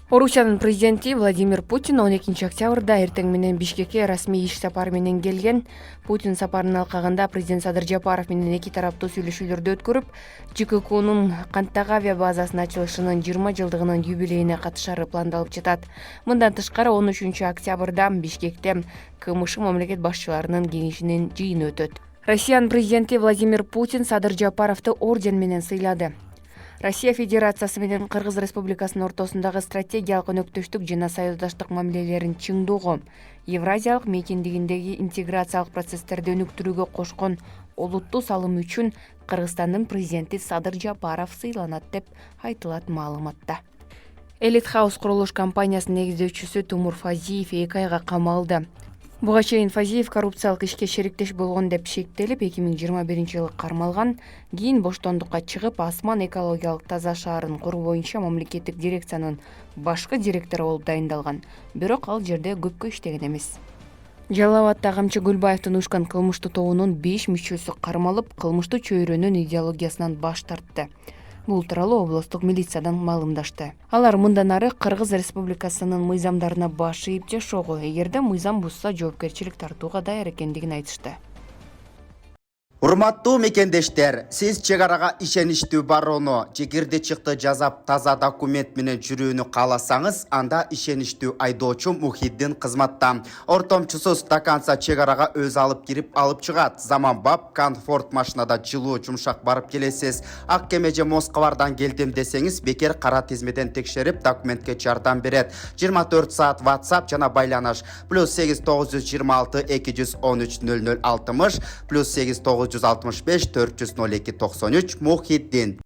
Орусиянын президенти Владимир Путин 12 октябрда эртең менен Бишкекке расмий иш сапары менен келген. Путин сапарынын алкагында президент Садыр Жапаров менен эки тараптуу сүйлөшүүлөрдү өткөрүп, ЖККнун Канттагы авиа базасынын ачылышынын 20 жылдыгынын юбилейине катышары пландалып жатат. Мындан тышкары 13 октябрда Бишкекте КМШ мамлекет башчыларынын кеңешинин жыйыны өтөт. Россиянын президенти Владимир Путин Садыр Жапаровду орден менен сыйлады. Россия Федерациясы менен Кыргыз Республикасынын ортосундагы стратегиялык өнөктөштүк жана союздаштык мамилелерин чыңдоого, Евразиялык мейкиндигиндеги интеграциялык процесстерди өнүктүрүүгө кошкон олуттуу салым үчүн Кыргызстандын президенти Садыр Жапаров сыйланат деп айтылат маалыматта. Элит Хаус курулуш компаниясынын негиздөөчүсү Тумур Фазиев 2 айга камалды. Буга чейин Фазиев коррупциялык ишке шериктеш болгон деп шектелип 2021-жылы кармалган. Кийин боштондукка чыгып, Асман экологиялык таза шаарын куруу боюнча мамлекеттик дирекциянын башкы директору болуп дайындалган. Бирок ал жерде көпкө иштеген эмес. Жалал Абадта Камчы Гүлбаевдин уюшкан кылмыштуу тобунун 5 мүчөсү кармалып, кылмыштуу чөйрөнүн идеологиясынан баш тартты. Бул тууралуу облустук милициядан маалымдашты. Алар мындан ары Кыргыз Республикасынын мыйзамдарына баш ийип жашоого, эгерде мыйзам бузса жоопкерчилик тартууга даяр экендигин айтышты. Урматтуу мекендештер, сиз чек арага ишеничтүү барууну, жекирди чыкты жазап таза документ менен жүрүүнү кааласаңыз, анда ишеничтүү айдоочу Мухиддин кызматта. Ортомчусуз стаканса чек арага өз алып кирип алып чыгат. Заманбап комфорт машинада жылуу жумшак барып келесиз. Ак кеме же Москвардан келдим десеңиз, бекер кара тизмеден текшерип документке жардам берет. 24 саат WhatsApp жана байланыш +8 926 213 0060 +8 965 402 93 Мухиддин.